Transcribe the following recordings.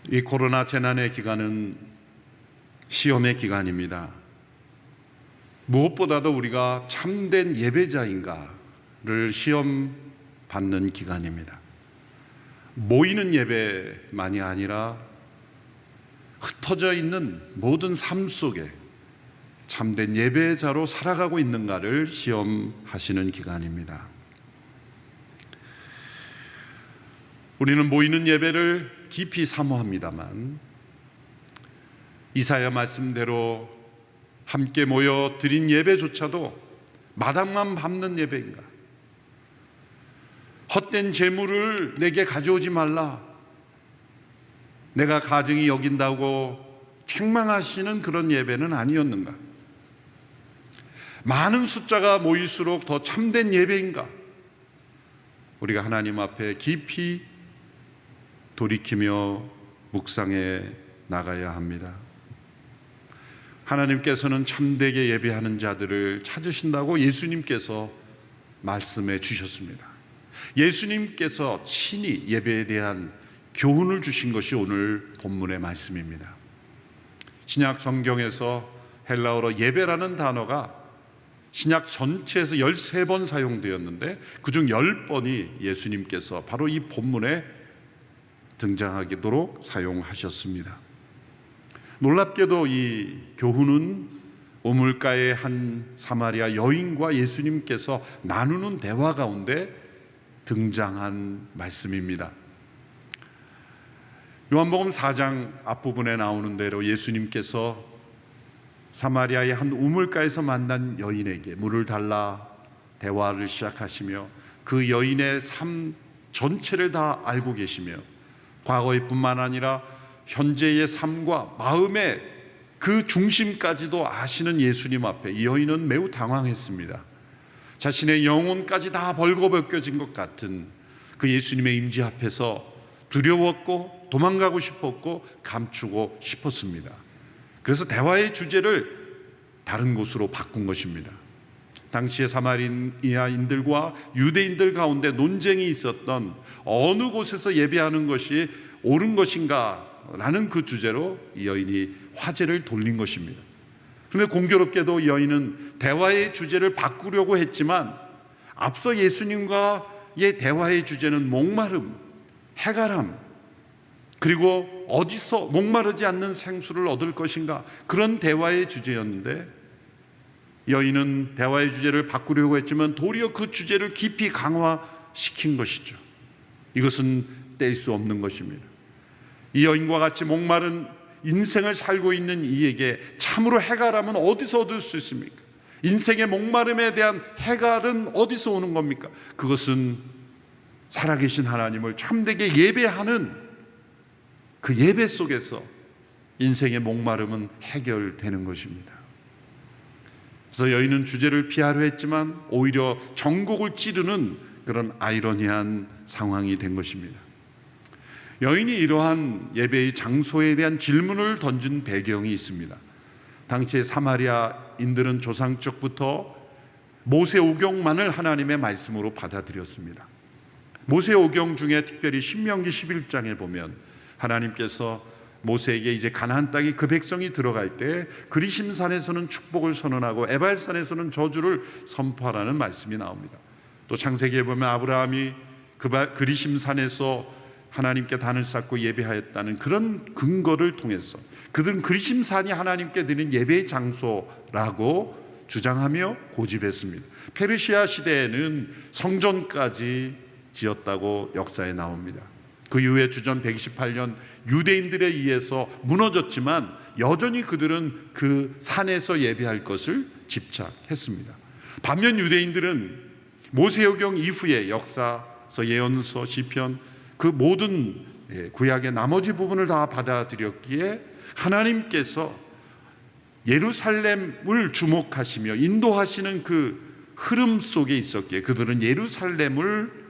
이 코로나 재난의 기간은 시험의 기간입니다. 무엇보다도 우리가 참된 예배자인가를 시험 받는 기간입니다. 모이는 예배만이 아니라 흩어져 있는 모든 삶 속에 참된 예배자로 살아가고 있는가를 시험하시는 기간입니다. 우리는 모이는 예배를 깊이 사모합니다만 이사야 말씀대로 함께 모여 드린 예배조차도 마당만 밟는 예배인가? 헛된 재물을 내게 가져오지 말라, 내가 가증히 여긴다고 책망하시는 그런 예배는 아니었는가? 많은 숫자가 모일수록 더 참된 예배인가? 우리가 하나님 앞에 깊이 돌이키며 묵상해 나가야 합니다. 하나님께서는 참되게 예배하는 자들을 찾으신다고 예수님께서 말씀해 주셨습니다. 예수님께서 친히 예배에 대한 교훈을 주신 것이 오늘 본문의 말씀입니다. 신약 성경에서 헬라어로 예배라는 단어가 신약 전체에서 13번 사용되었는데 그중 10번이 예수님께서 바로 이 본문에 등장하도록 사용하셨습니다. 놀랍게도 이 교훈은 우물가의 한 사마리아 여인과 예수님께서 나누는 대화 가운데 등장한 말씀입니다. 요한복음 4장 앞부분에 나오는 대로 예수님께서 사마리아의 한 우물가에서 만난 여인에게 물을 달라 대화를 시작하시며 그 여인의 삶 전체를 다 알고 계시며 과거의 뿐만 아니라 현재의 삶과 마음의 그 중심까지도 아시는 예수님 앞에 이 여인은 매우 당황했습니다. 자신의 영혼까지 다 벌거벗겨진 것 같은 그 예수님의 임재 앞에서 두려웠고 도망가고 싶었고 감추고 싶었습니다. 그래서 대화의 주제를 다른 곳으로 바꾼 것입니다. 당시의 사마리아인들과 유대인들 가운데 논쟁이 있었던 어느 곳에서 예배하는 것이 옳은 것인가 라는 그 주제로 이 여인이 화제를 돌린 것입니다. 그런데 공교롭게도 이 여인은 대화의 주제를 바꾸려고 했지만 앞서 예수님과의 대화의 주제는 목마름, 해가람, 그리고 어디서 목마르지 않는 생수를 얻을 것인가, 그런 대화의 주제였는데 여인은 대화의 주제를 바꾸려고 했지만 도리어 그 주제를 깊이 강화시킨 것이죠. 이것은 뗄 수 없는 것입니다. 이 여인과 같이 목마른 인생을 살고 있는 이에게 참으로 해갈함은 어디서 얻을 수 있습니까? 인생의 목마름에 대한 해갈은 어디서 오는 겁니까? 그것은 살아계신 하나님을 참되게 예배하는 그 예배 속에서 인생의 목마름은 해결되는 것입니다. 그래서 여인은 주제를 피하려 했지만 오히려 전곡을 찌르는 그런 아이러니한 상황이 된 것입니다. 여인이 이러한 예배의 장소에 대한 질문을 던진 배경이 있습니다. 당시의 사마리아인들은 조상적부터 모세오경만을 하나님의 말씀으로 받아들였습니다. 모세오경 중에 특별히 신명기 11장에 보면 하나님께서 모세에게 이제 가나안 땅에 그 백성이 들어갈 때 그리심산에서는 축복을 선언하고 에발산에서는 저주를 선포하라는 말씀이 나옵니다. 또 창세기에 보면 아브라함이 그리심산에서 하나님께 단을 쌓고 예배하였다는 그런 근거를 통해서 그들은 그리심산이 하나님께 드린 예배의 장소라고 주장하며 고집했습니다. 페르시아 시대에는 성전까지 지었다고 역사에 나옵니다. 그 이후에 주전 128년 유대인들에 의해서 무너졌지만 여전히 그들은 그 산에서 예배할 것을 집착했습니다. 반면 유대인들은 모세오경 이후에 역사서, 예언서, 시편 그 모든 구약의 나머지 부분을 다 받아들였기에 하나님께서 예루살렘을 주목하시며 인도하시는 그 흐름 속에 있었기에 그들은 예루살렘을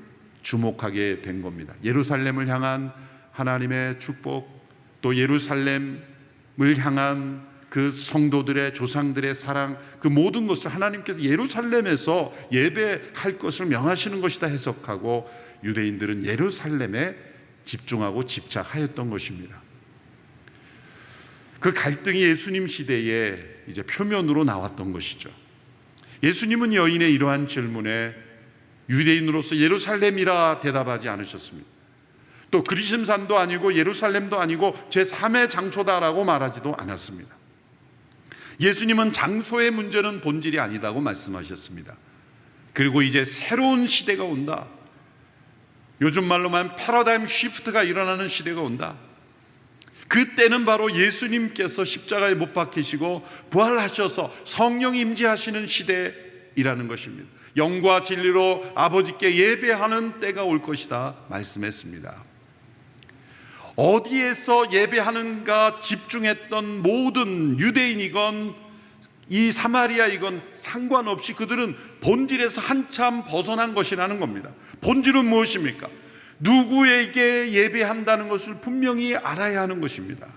주목하게 된 겁니다. 예루살렘을 향한 하나님의 축복, 또 예루살렘을 향한 그 성도들의 조상들의 사랑, 그 모든 것을 하나님께서 예루살렘에서 예배할 것을 명하시는 것이다 해석하고 유대인들은 예루살렘에 집중하고 집착하였던 것입니다. 그 갈등이 예수님 시대에 이제 표면으로 나왔던 것이죠. 예수님은 여인의 이러한 질문에 유대인으로서 예루살렘이라 대답하지 않으셨습니다. 또 그리심산도 아니고 예루살렘도 아니고 제3의 장소다라고 말하지도 않았습니다. 예수님은 장소의 문제는 본질이 아니다고 말씀하셨습니다. 그리고 이제 새로운 시대가 온다. 요즘 말로만 패러다임 시프트가 일어나는 시대가 온다. 그때는 바로 예수님께서 십자가에 못 박히시고 부활하셔서 성령이 임재하시는 시대이라는 것입니다. 영과 진리로 아버지께 예배하는 때가 올 것이다 말씀했습니다. 어디에서 예배하는가 집중했던 모든 유대인이건 이 사마리아이건 상관없이 그들은 본질에서 한참 벗어난 것이라는 겁니다. 본질은 무엇입니까? 누구에게 예배한다는 것을 분명히 알아야 하는 것입니다.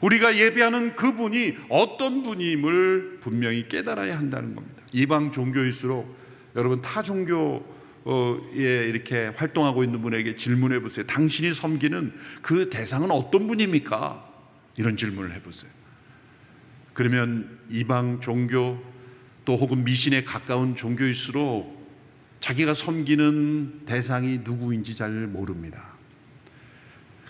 우리가 예배하는 그분이 어떤 분임을 분명히 깨달아야 한다는 겁니다. 이방 종교일수록 여러분 타 종교에 이렇게 활동하고 있는 분에게 질문해 보세요. 당신이 섬기는 그 대상은 어떤 분입니까? 이런 질문을 해보세요. 그러면 이방 종교 또 혹은 미신에 가까운 종교일수록 자기가 섬기는 대상이 누구인지 잘 모릅니다.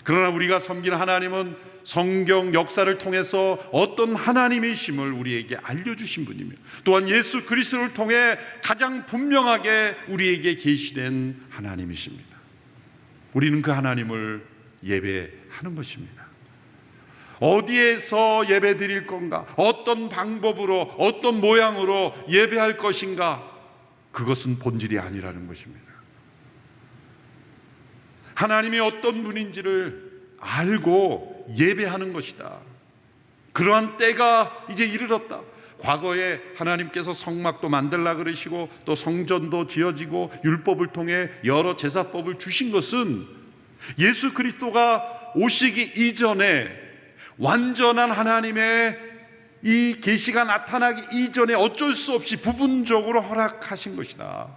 그러나 우리가 섬기는 하나님은 성경 역사를 통해서 어떤 하나님이심을 우리에게 알려주신 분이며 또한 예수 그리스도를 통해 가장 분명하게 우리에게 계시된 하나님이십니다. 우리는 그 하나님을 예배하는 것입니다. 어디에서 예배 드릴 건가? 어떤 방법으로 어떤 모양으로 예배할 것인가? 그것은 본질이 아니라는 것입니다. 하나님이 어떤 분인지를 알고 예배하는 것이다. 그러한 때가 이제 이르렀다. 과거에 하나님께서 성막도 만들라 그러시고 또 성전도 지어지고 율법을 통해 여러 제사법을 주신 것은 예수 그리스도가 오시기 이전에 완전한 하나님의 이 계시가 나타나기 이전에 어쩔 수 없이 부분적으로 허락하신 것이다.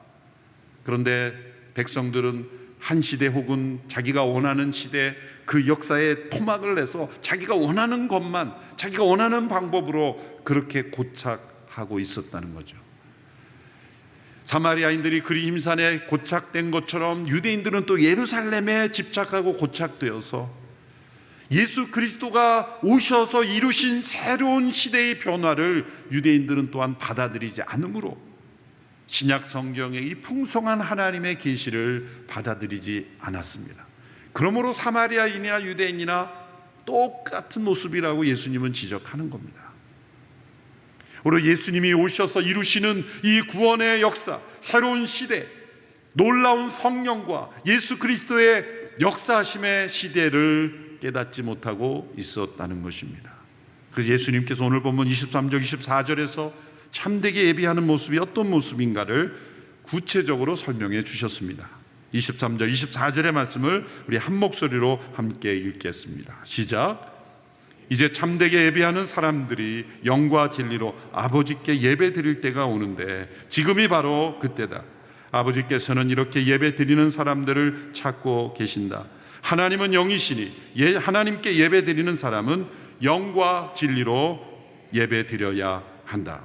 그런데 백성들은 한 시대 혹은 자기가 원하는 시대 그 역사에 토막을 내서 자기가 원하는 것만 자기가 원하는 방법으로 그렇게 고착하고 있었다는 거죠. 사마리아인들이 그리심산에 고착된 것처럼 유대인들은 또 예루살렘에 집착하고 고착되어서 예수 그리스도가 오셔서 이루신 새로운 시대의 변화를 유대인들은 또한 받아들이지 않으므로 신약 성경의 이 풍성한 하나님의 계시를 받아들이지 않았습니다. 그러므로 사마리아인이나 유대인이나 똑같은 모습이라고 예수님은 지적하는 겁니다. 오히려 예수님이 오셔서 이루시는 이 구원의 역사, 새로운 시대, 놀라운 성령과 예수 그리스도의 역사하심의 시대를 깨닫지 못하고 있었다는 것입니다. 그래서 예수님께서 오늘 본문 23절 24절에서 참되게 예배하는 모습이 어떤 모습인가를 구체적으로 설명해 주셨습니다. 23절 24절의 말씀을 우리 한 목소리로 함께 읽겠습니다. 시작. 이제 참되게 예배하는 사람들이 영과 진리로 아버지께 예배 드릴 때가 오는데 지금이 바로 그때다. 아버지께서는 이렇게 예배 드리는 사람들을 찾고 계신다. 하나님은 영이시니 하나님께 예배 드리는 사람은 영과 진리로 예배 드려야 한다.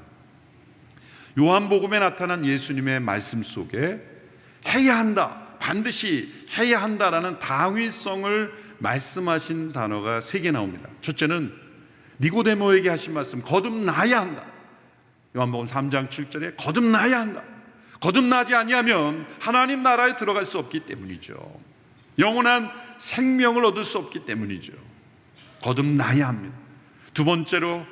요한복음에 나타난 예수님의 말씀 속에 해야 한다, 반드시 해야 한다라는 당위성을 말씀하신 단어가 3개 나옵니다. 첫째는 니고데모에게 하신 말씀, 거듭나야 한다. 요한복음 3장 7절에 거듭나야 한다. 거듭나지 아니하면 하나님 나라에 들어갈 수 없기 때문이죠. 영원한 생명을 얻을 수 없기 때문이죠. 거듭나야 합니다. 두 번째로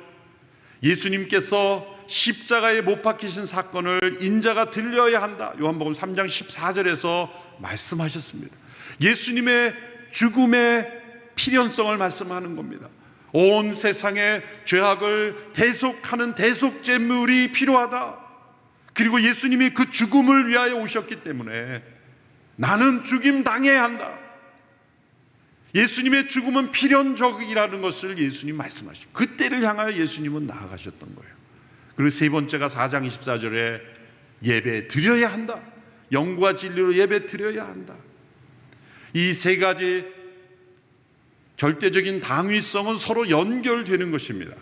예수님께서 십자가에 못 박히신 사건을 인자가 들려야 한다. 요한복음 3장 14절에서 말씀하셨습니다. 예수님의 죽음의 필연성을 말씀하는 겁니다. 온 세상의 죄악을 대속하는 대속제물이 필요하다. 그리고 예수님이 그 죽음을 위하여 오셨기 때문에 나는 죽임 당해야 한다. 예수님의 죽음은 필연적이라는 것을 예수님 말씀하시고 그때를 향하여 예수님은 나아가셨던 거예요. 그리고 세 번째가 4장 24절에 예배 드려야 한다. 영과 진리로 예배 드려야 한다. 이 세 가지 절대적인 당위성은 서로 연결되는 것입니다.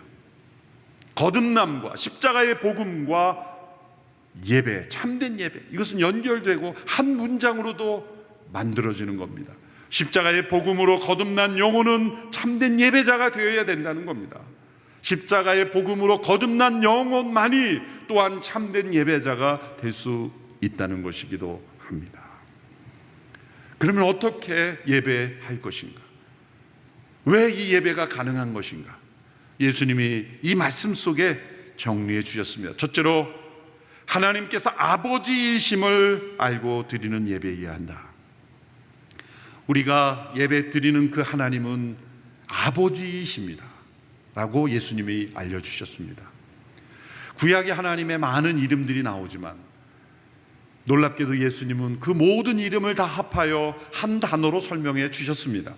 거듭남과 십자가의 복음과 예배, 참된 예배, 이것은 연결되고 한 문장으로도 만들어지는 겁니다. 십자가의 복음으로 거듭난 영혼은 참된 예배자가 되어야 된다는 겁니다. 십자가의 복음으로 거듭난 영혼만이 또한 참된 예배자가 될 수 있다는 것이기도 합니다. 그러면 어떻게 예배할 것인가? 왜 이 예배가 가능한 것인가? 예수님이 이 말씀 속에 정리해 주셨습니다. 첫째로, 하나님께서 아버지이심을 알고 드리는 예배여야 한다. 우리가 예배 드리는 그 하나님은 아버지이십니다 라고 예수님이 알려주셨습니다. 구약의 하나님의 많은 이름들이 나오지만 놀랍게도 예수님은 그 모든 이름을 다 합하여 한 단어로 설명해 주셨습니다.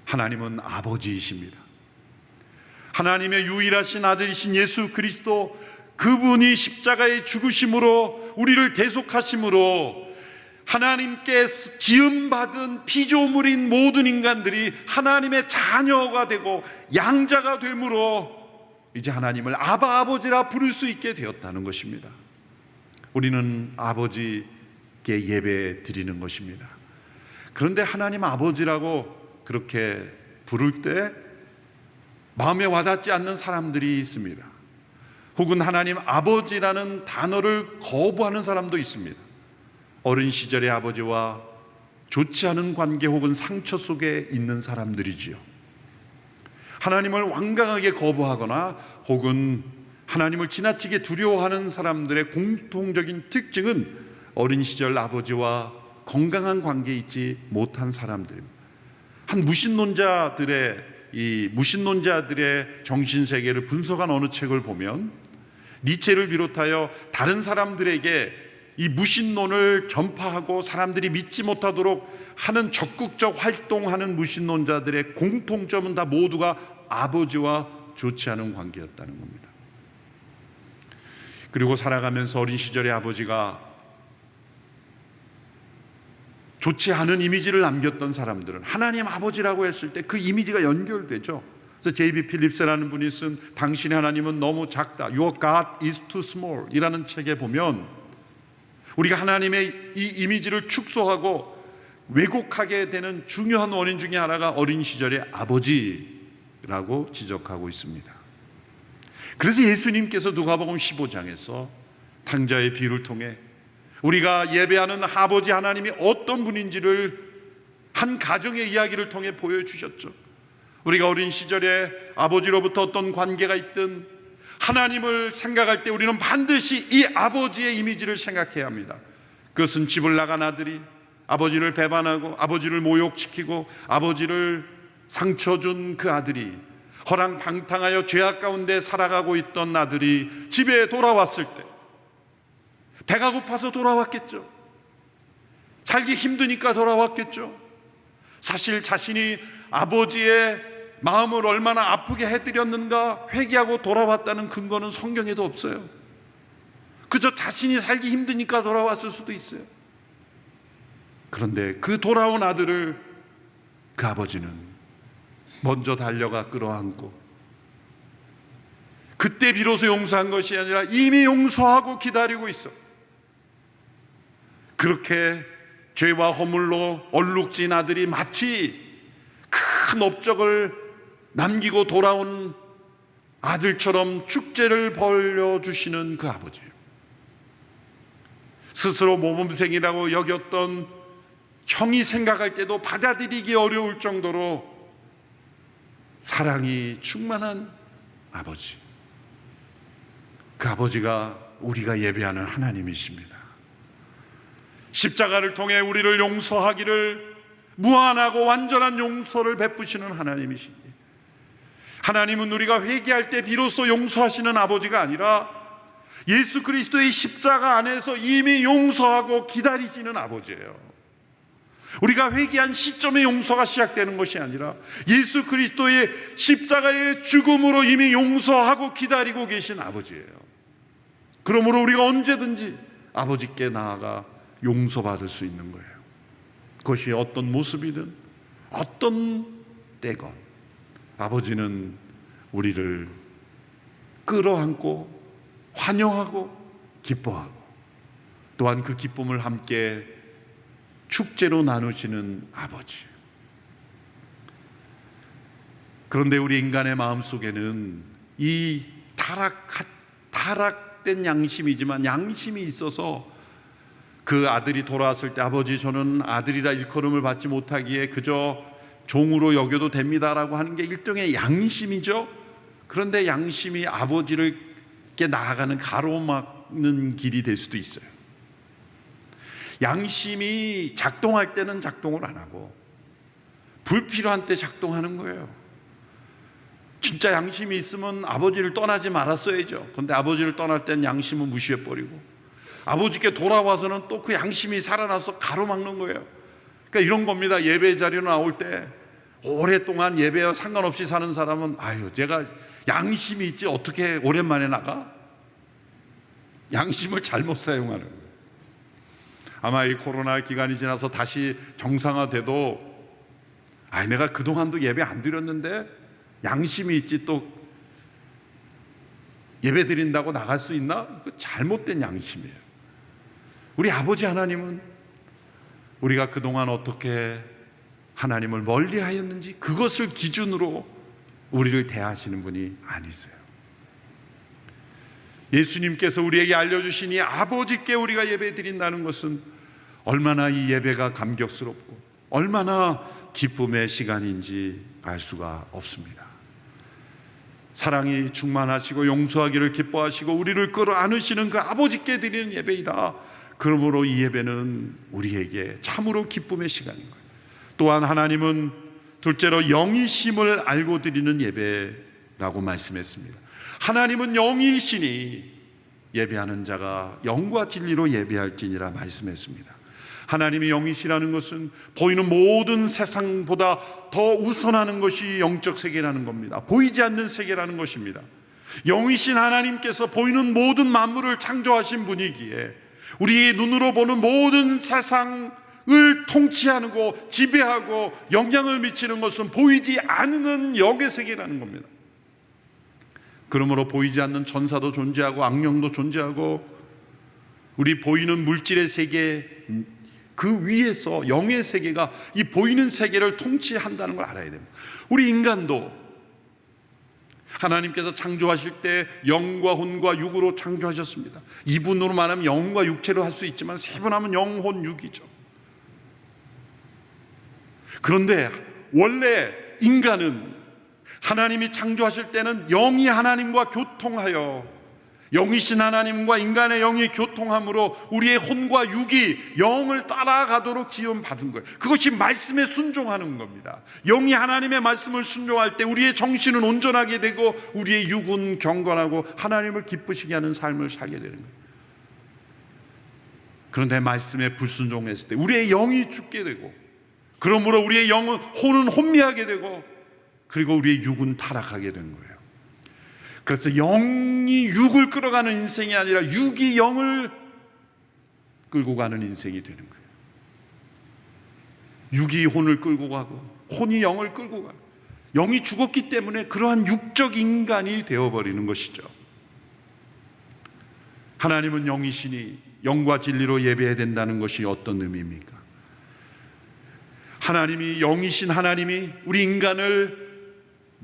하나님은 아버지이십니다. 하나님의 유일하신 아들이신 예수 그리스도, 그분이 십자가의 죽으심으로 우리를 대속하심으로 하나님께 지음받은 피조물인 모든 인간들이 하나님의 자녀가 되고 양자가 되므로 이제 하나님을 아바 아버지라 부를 수 있게 되었다는 것입니다. 우리는 아버지께 예배 드리는 것입니다. 그런데 하나님 아버지라고 그렇게 부를 때 마음에 와닿지 않는 사람들이 있습니다. 혹은 하나님 아버지라는 단어를 거부하는 사람도 있습니다. 어린 시절의 아버지와 좋지 않은 관계 혹은 상처 속에 있는 사람들이지요. 하나님을 완강하게 거부하거나 혹은 하나님을 지나치게 두려워하는 사람들의 공통적인 특징은 어린 시절 아버지와 건강한 관계에 있지 못한 사람들입니다. 한 무신론자들의 정신세계를 분석한 어느 책을 보면 니체를 비롯하여 다른 사람들에게 이 무신론을 전파하고 사람들이 믿지 못하도록 하는 적극적 활동하는 무신론자들의 공통점은 다 모두가 아버지와 좋지 않은 관계였다는 겁니다. 그리고 살아가면서 어린 시절의 아버지가 좋지 않은 이미지를 남겼던 사람들은 하나님 아버지라고 했을 때 그 이미지가 연결되죠. 그래서 J.B. 필립스라는 분이 쓴 당신의 하나님은 너무 작다, Your God is too small 이라는 책에 보면 우리가 하나님의 이 이미지를 축소하고 왜곡하게 되는 중요한 원인 중에 하나가 어린 시절의 아버지라고 지적하고 있습니다. 그래서 예수님께서 누가복음 15장에서 탕자의 비유를 통해 우리가 예배하는 아버지 하나님이 어떤 분인지를 한 가정의 이야기를 통해 보여주셨죠. 우리가 어린 시절에 아버지로부터 어떤 관계가 있든 하나님을 생각할 때 우리는 반드시 이 아버지의 이미지를 생각해야 합니다. 그것은 집을 나간 아들이 아버지를 배반하고 아버지를 모욕시키고 아버지를 상처 준 그 아들이 허랑방탕하여 죄악 가운데 살아가고 있던 아들이 집에 돌아왔을 때 배가 고파서 돌아왔겠죠. 살기 힘드니까 돌아왔겠죠. 사실 자신이 아버지의 마음을 얼마나 아프게 해드렸는가 회개하고 돌아왔다는 근거는 성경에도 없어요. 그저 자신이 살기 힘드니까 돌아왔을 수도 있어요. 그런데 그 돌아온 아들을 그 아버지는 먼저 달려가 끌어안고 그때 비로소 용서한 것이 아니라 이미 용서하고 기다리고 있어. 그렇게 죄와 허물로 얼룩진 아들이 마치 큰 업적을 남기고 돌아온 아들처럼 축제를 벌려주시는 그 아버지예요. 스스로 모범생이라고 여겼던 형이 생각할 때도 받아들이기 어려울 정도로 사랑이 충만한 아버지. 그 아버지가 우리가 예배하는 하나님이십니다. 십자가를 통해 우리를 용서하기를 무한하고 완전한 용서를 베푸시는 하나님이십니다. 하나님은 우리가 회개할 때 비로소 용서하시는 아버지가 아니라 예수 그리스도의 십자가 안에서 이미 용서하고 기다리시는 아버지예요. 우리가 회개한 시점에 용서가 시작되는 것이 아니라 예수 그리스도의 십자가의 죽음으로 이미 용서하고 기다리고 계신 아버지예요. 그러므로 우리가 언제든지 아버지께 나아가 용서받을 수 있는 거예요. 그것이 어떤 모습이든 어떤 떼건 아버지는 우리를 끌어안고 환영하고 기뻐하고 또한 그 기쁨을 함께 축제로 나누시는 아버지. 그런데 우리 인간의 마음속에는 이 타락된 양심이지만 양심이 있어서 그 아들이 돌아왔을 때 아버지 저는 아들이라 일컬음을 받지 못하기에 그저 종으로 여겨도 됩니다라고 하는 게 일종의 양심이죠. 그런데 양심이 아버지를 나아가는 가로막는 길이 될 수도 있어요. 양심이 작동할 때는 작동을 안 하고 불필요한 때 작동하는 거예요. 진짜 양심이 있으면 아버지를 떠나지 말았어야죠. 그런데 아버지를 떠날 땐 양심은 무시해버리고 아버지께 돌아와서는 또 그 양심이 살아나서 가로막는 거예요. 그러니까 이런 겁니다. 예배 자리로 나올 때 오랫동안 예배와 상관없이 사는 사람은 아유 제가 양심이 있지 어떻게 오랜만에 나가? 양심을 잘못 사용하는 거예요. 아마 이 코로나 기간이 지나서 다시 정상화돼도 내가 그동안도 예배 안 드렸는데 양심이 있지 또 예배 드린다고 나갈 수 있나? 그 잘못된 양심이에요. 우리 아버지 하나님은 우리가 그동안 어떻게 하나님을 멀리하였는지 그것을 기준으로 우리를 대하시는 분이 아니세요. 예수님께서 우리에게 알려주신 이 아버지께 우리가 예배 드린다는 것은 얼마나 이 예배가 감격스럽고 얼마나 기쁨의 시간인지 알 수가 없습니다. 사랑이 충만하시고 용서하기를 기뻐하시고 우리를 끌어안으시는 그 아버지께 드리는 예배이다. 그러므로 이 예배는 우리에게 참으로 기쁨의 시간인 거예요. 또한 하나님은 둘째로 영이심을 알고 드리는 예배라고 말씀했습니다. 하나님은 영이시니 예배하는 자가 영과 진리로 예배할지니라 말씀했습니다. 하나님이 영이시라는 것은 보이는 모든 세상보다 더 우선하는 것이 영적 세계라는 겁니다. 보이지 않는 세계라는 것입니다. 영이신 하나님께서 보이는 모든 만물을 창조하신 분이기에 우리의 눈으로 보는 모든 세상을 통치하고 지배하고 영향을 미치는 것은 보이지 않는 영의 세계라는 겁니다. 그러므로 보이지 않는 천사도 존재하고 악령도 존재하고 우리 보이는 물질의 세계 그 위에서 영의 세계가 이 보이는 세계를 통치한다는 걸 알아야 됩니다. 우리 인간도 하나님께서 창조하실 때 영과 혼과 육으로 창조하셨습니다. 이분으로 말하면 영과 육체로 할 수 있지만 세분하면 영, 혼, 육이죠. 그런데 원래 인간은 하나님이 창조하실 때는 영이 하나님과 교통하여 영이신 하나님과 인간의 영이 교통함으로 우리의 혼과 육이 영을 따라가도록 지원받은 거예요. 그것이 말씀에 순종하는 겁니다. 영이 하나님의 말씀을 순종할 때 우리의 정신은 온전하게 되고 우리의 육은 경건하고 하나님을 기쁘시게 하는 삶을 살게 되는 거예요. 그런데 말씀에 불순종했을 때 우리의 영이 죽게 되고 그러므로 우리의 영은 혼은 혼미하게 되고 그리고 우리의 육은 타락하게 된 거예요. 그래서 영이 육을 끌어가는 인생이 아니라 육이 영을 끌고 가는 인생이 되는 거예요. 육이 혼을 끌고 가고 혼이 영을 끌고 가고 영이 죽었기 때문에 그러한 육적 인간이 되어버리는 것이죠. 하나님은 영이시니 영과 진리로 예배해야 된다는 것이 어떤 의미입니까? 하나님이 영이신 하나님이 우리 인간을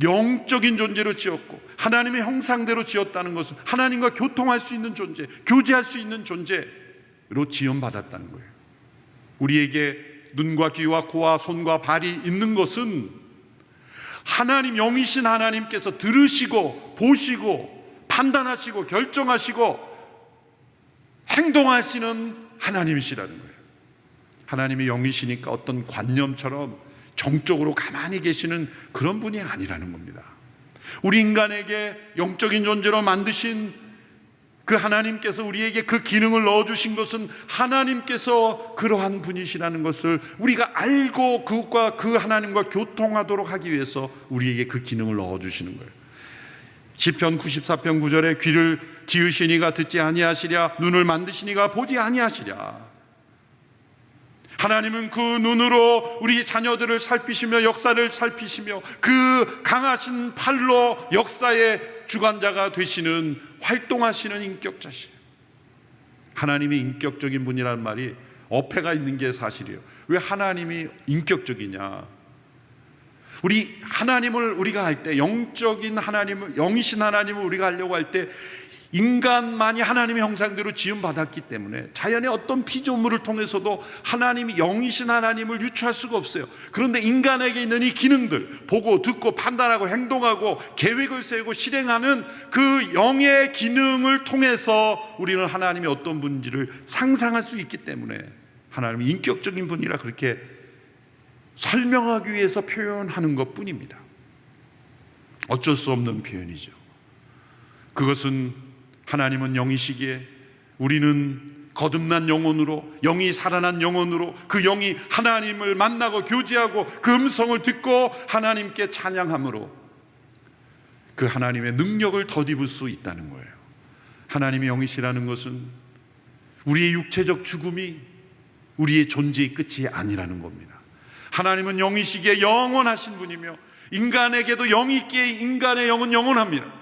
영적인 존재로 지었고 하나님의 형상대로 지었다는 것은 하나님과 교통할 수 있는 존재, 교제할 수 있는 존재로 지음받았다는 거예요. 우리에게 눈과 귀와 코와 손과 발이 있는 것은 하나님 영이신 하나님께서 들으시고 보시고 판단하시고 결정하시고 행동하시는 하나님이시라는 거예요. 하나님이 영이시니까 어떤 관념처럼 정적으로 가만히 계시는 그런 분이 아니라는 겁니다. 우리 인간에게 영적인 존재로 만드신 그 하나님께서 우리에게 그 기능을 넣어주신 것은 하나님께서 그러한 분이시라는 것을 우리가 알고 그것과 그 하나님과 교통하도록 하기 위해서 우리에게 그 기능을 넣어주시는 거예요. 시편 94편 9절에 귀를 지으시니가 듣지 아니하시랴 눈을 만드시니가 보지 아니하시랴. 하나님은 그 눈으로 우리 자녀들을 살피시며 역사를 살피시며 그 강하신 팔로 역사의 주관자가 되시는, 활동하시는 인격자시에요. 하나님이 인격적인 분이라는 말이 어폐가 있는 게 사실이에요. 왜 하나님이 인격적이냐? 우리 하나님을 우리가 할 때, 영적인 하나님을, 영이신 하나님을 우리가 하려고 할 때 인간만이 하나님의 형상대로 지음받았기 때문에 자연의 어떤 피조물을 통해서도 하나님이, 영이신 하나님을 유추할 수가 없어요. 그런데 인간에게 있는 이 기능들, 보고 듣고 판단하고 행동하고 계획을 세우고 실행하는 그 영의 기능을 통해서 우리는 하나님이 어떤 분인지를 상상할 수 있기 때문에 하나님이 인격적인 분이라 그렇게 설명하기 위해서 표현하는 것 뿐입니다. 어쩔 수 없는 표현이죠. 그것은 하나님은 영이시기에 우리는 거듭난 영혼으로, 영이 살아난 영혼으로, 그 영이 하나님을 만나고 교제하고 그 음성을 듣고 하나님께 찬양함으로 그 하나님의 능력을 덧입을 수 있다는 거예요. 하나님의 영이시라는 것은 우리의 육체적 죽음이 우리의 존재의 끝이 아니라는 겁니다. 하나님은 영이시기에 영원하신 분이며 인간에게도 영이 있기에 인간의 영은 영원합니다.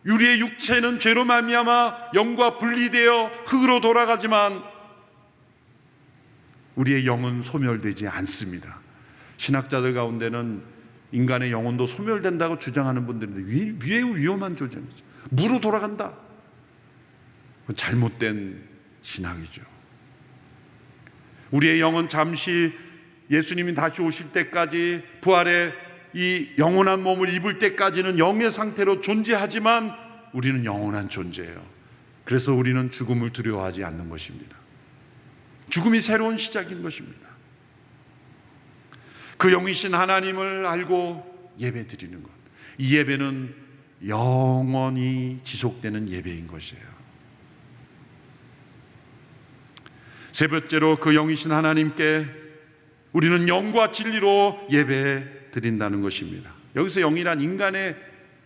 우리의 육체는 죄로 말미암아 영과 분리되어 흙으로 돌아가지만 우리의 영은 소멸되지 않습니다. 신학자들 가운데는 인간의 영혼도 소멸된다고 주장하는 분들인데 매우 위험한 주장이죠. 무로 돌아간다. 잘못된 신학이죠. 우리의 영은 잠시 예수님이 다시 오실 때까지, 부활의 이 영원한 몸을 입을 때까지는 영의 상태로 존재하지만 우리는 영원한 존재예요. 그래서 우리는 죽음을 두려워하지 않는 것입니다. 죽음이 새로운 시작인 것입니다. 그 영이신 하나님을 알고 예배 드리는 것, 이 예배는 영원히 지속되는 예배인 것이에요. 세 번째로, 그 영이신 하나님께 우리는 영과 진리로 예배 드린다는 것입니다. 여기서 영이란 인간의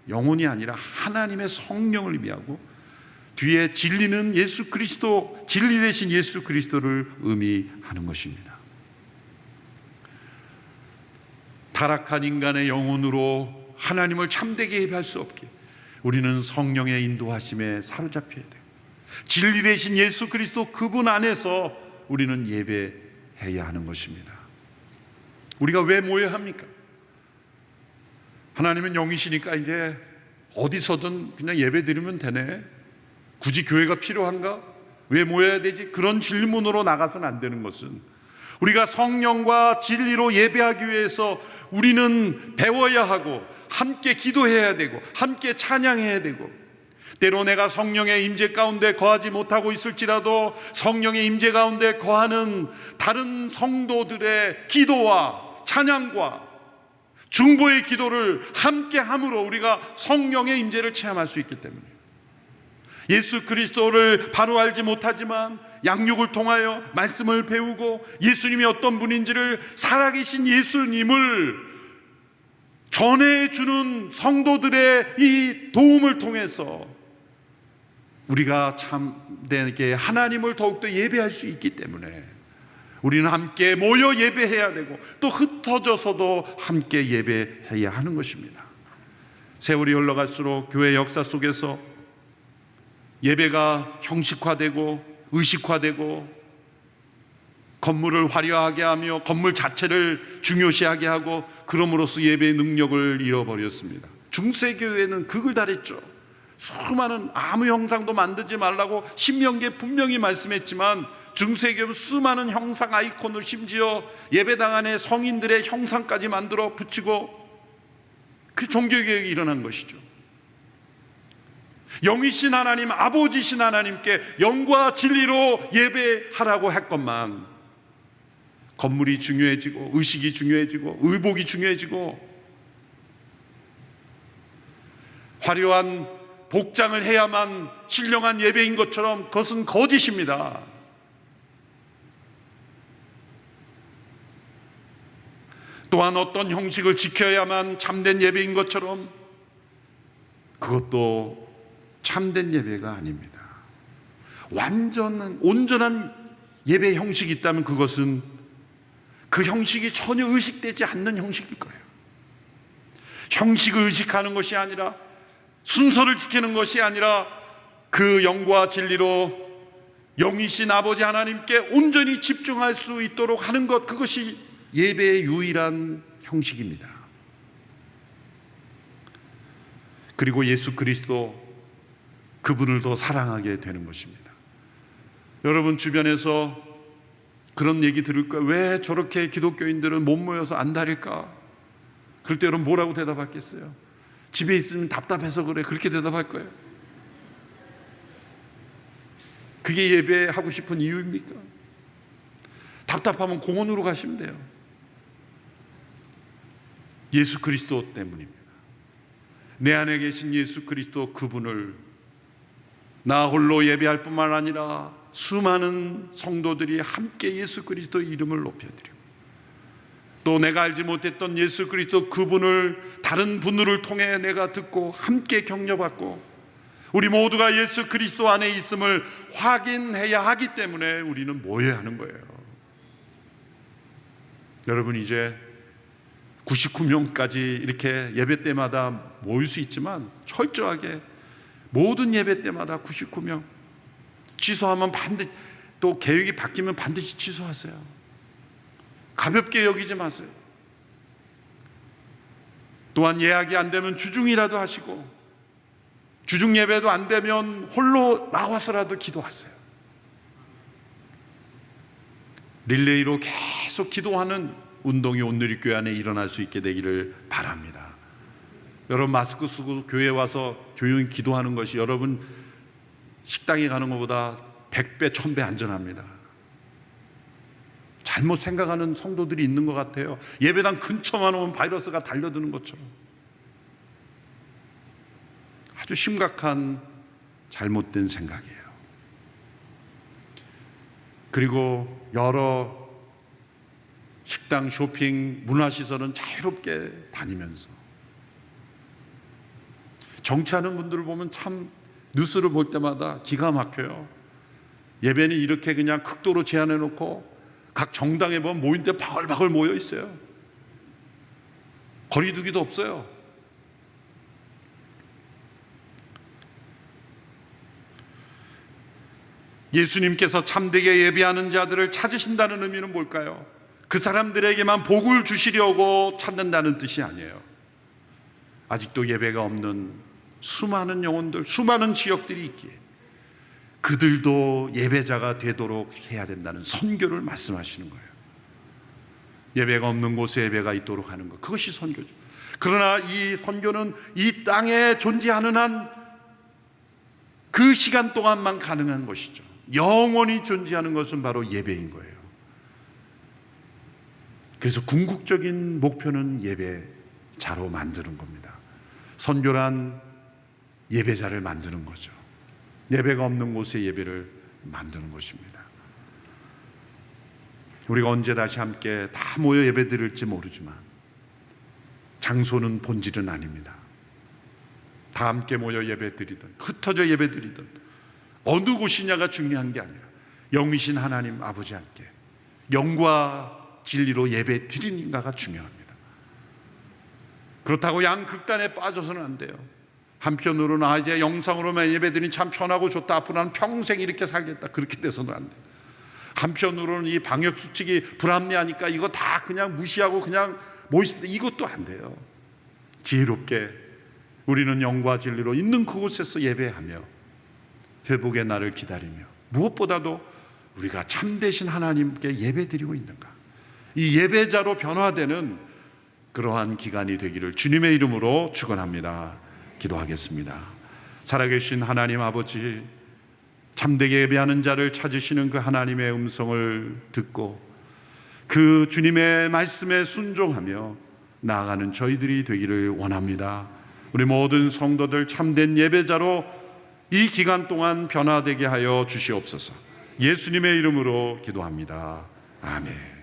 영혼이 아니라 하나님의 성령을 의미하고, 뒤에 진리는 예수 그리스도, 진리 되신 예수 그리스도를 의미하는 것입니다. 타락한 인간의 영혼으로 하나님을 참되게 예배할 수 없게 우리는 성령의 인도하심에 사로잡혀야 돼요. 진리 되신 예수 그리스도, 그분 안에서 우리는 예배해야 하는 것입니다. 우리가 왜 모여야 합니까? 하나님은 영이시니까 이제 어디서든 그냥 예배 드리면 되네, 굳이 교회가 필요한가? 왜 모여야 되지? 그런 질문으로 나가서는 안 되는 것은, 우리가 성령과 진리로 예배하기 위해서 우리는 배워야 하고 함께 기도해야 되고 함께 찬양해야 되고, 때로 내가 성령의 임재 가운데 거하지 못하고 있을지라도 성령의 임재 가운데 거하는 다른 성도들의 기도와 찬양과 중보의 기도를 함께 함으로 우리가 성령의 임재를 체험할 수 있기 때문에, 예수 그리스도를 바로 알지 못하지만 양육을 통하여 말씀을 배우고 예수님이 어떤 분인지를, 살아계신 예수님을 전해주는 성도들의 이 도움을 통해서 우리가 참되게 하나님을 더욱더 예배할 수 있기 때문에 우리는 함께 모여 예배해야 되고 또 흩어져서도 함께 예배해야 하는 것입니다. 세월이 흘러갈수록 교회 역사 속에서 예배가 형식화되고 의식화되고 건물을 화려하게 하며 건물 자체를 중요시하게 하고, 그럼으로써 예배의 능력을 잃어버렸습니다. 중세교회는 극을 달했죠. 수많은 아무 형상도 만들지 말라고 신명기에 분명히 말씀했지만, 중세교회는 수많은 형상 아이콘을, 심지어 예배당 안에 성인들의 형상까지 만들어 붙이고, 그 종교개혁이 일어난 것이죠. 영이신 하나님, 아버지신 하나님께 영과 진리로 예배하라고 했건만 건물이 중요해지고 의식이 중요해지고 의복이 중요해지고 화려한 복장을 해야만 신령한 예배인 것처럼, 그것은 거짓입니다. 또한 어떤 형식을 지켜야만 참된 예배인 것처럼, 그것도 참된 예배가 아닙니다. 온전한 예배 형식이 있다면 그것은 그 형식이 전혀 의식되지 않는 형식일 거예요. 형식을 의식하는 것이 아니라, 순서를 지키는 것이 아니라 그 영과 진리로 영이신 아버지 하나님께 온전히 집중할 수 있도록 하는 것, 그것이 예배의 유일한 형식입니다. 그리고 예수 그리스도, 그분을 더 사랑하게 되는 것입니다. 여러분 주변에서 그런 얘기 들을 거예요. 왜 저렇게 기독교인들은 못 모여서 안달일까? 그럴 때 여러분 뭐라고 대답하겠어요? 집에 있으면 답답해서 그래, 그렇게 대답할 거예요. 그게 예배하고 싶은 이유입니까? 답답하면 공원으로 가시면 돼요. 예수 그리스도 때문입니다. 내 안에 계신 예수 그리스도, 그분을 나 홀로 예배할 뿐만 아니라 수많은 성도들이 함께 예수 그리스도의 이름을 높여드리고, 또 내가 알지 못했던 예수 그리스도 그분을 다른 분들을 통해 내가 듣고 함께 격려받고, 우리 모두가 예수 그리스도 안에 있음을 확인해야 하기 때문에 우리는 모여야 하는 거예요. 여러분, 이제 99명까지 이렇게 예배 때마다 모일 수 있지만 철저하게 모든 예배 때마다 99명, 취소하면 반드시, 또 계획이 바뀌면 반드시 취소하세요. 가볍게 여기지 마세요. 또한 예약이 안 되면 주중이라도 하시고, 주중 예배도 안 되면 홀로 나와서라도 기도하세요. 릴레이로 계속 기도하는 운동이 오늘 교회 안에 일어날 수 있게 되기를 바랍니다. 여러분, 마스크 쓰고 교회에 와서 조용히 기도하는 것이 여러분 식당에 가는 것보다 100배, 1000배 안전합니다. 잘못 생각하는 성도들이 있는 것 같아요. 예배당 근처만 오면 바이러스가 달려드는 것처럼. 아주 심각한 잘못된 생각이에요. 그리고 여러 식당, 쇼핑, 문화시설은 자유롭게 다니면서, 정치하는 분들을 보면 참 뉴스를 볼 때마다 기가 막혀요. 예배는 이렇게 그냥 극도로 제한해 놓고 각 정당에 보면 모인 데 바글바글 모여 있어요. 거리두기도 없어요. 예수님께서 참되게 예배하는 자들을 찾으신다는 의미는 뭘까요? 그 사람들에게만 복을 주시려고 찾는다는 뜻이 아니에요. 아직도 예배가 없는 수많은 영혼들, 수많은 지역들이 있기에 그들도 예배자가 되도록 해야 된다는 선교를 말씀하시는 거예요. 예배가 없는 곳에 예배가 있도록 하는 것, 그것이 선교죠. 그러나 이 선교는 이 땅에 존재하는 한 그 시간 동안만 가능한 것이죠. 영원히 존재하는 것은 바로 예배인 거예요. 그래서 궁극적인 목표는 예배자로 만드는 겁니다. 선교란 예배자를 만드는 거죠. 예배가 없는 곳에 예배를 만드는 것입니다. 우리가 언제 다시 함께 다 모여 예배 드릴지 모르지만 장소는 본질은 아닙니다. 다 함께 모여 예배 드리든 흩어져 예배 드리든 어느 곳이냐가 중요한 게 아니라 영이신 하나님 아버지 함께 영과 진리로 예배 드리는가가 중요합니다. 그렇다고 양극단에 빠져서는 안 돼요. 한편으로는 이제 영상으로만 예배 드리니 참 편하고 좋다, 앞으로 나는 평생 이렇게 살겠다, 그렇게 돼서는 안 돼요. 한편으로는 이 방역수칙이 불합리하니까 이거 다 그냥 무시하고 그냥 모이시다, 이것도 안 돼요. 지혜롭게 우리는 영과 진리로 있는 그곳에서 예배하며 회복의 날을 기다리며, 무엇보다도 우리가 참되신 하나님께 예배드리고 있는가, 이 예배자로 변화되는 그러한 기간이 되기를 주님의 이름으로 축원합니다. 기도하겠습니다. 살아계신 하나님 아버지, 참되게 예배하는 자를 찾으시는 그 하나님의 음성을 듣고 그 주님의 말씀에 순종하며 나아가는 저희들이 되기를 원합니다. 우리 모든 성도들 참된 예배자로 이 기간 동안 변화되게 하여 주시옵소서. 예수님의 이름으로 기도합니다. 아멘.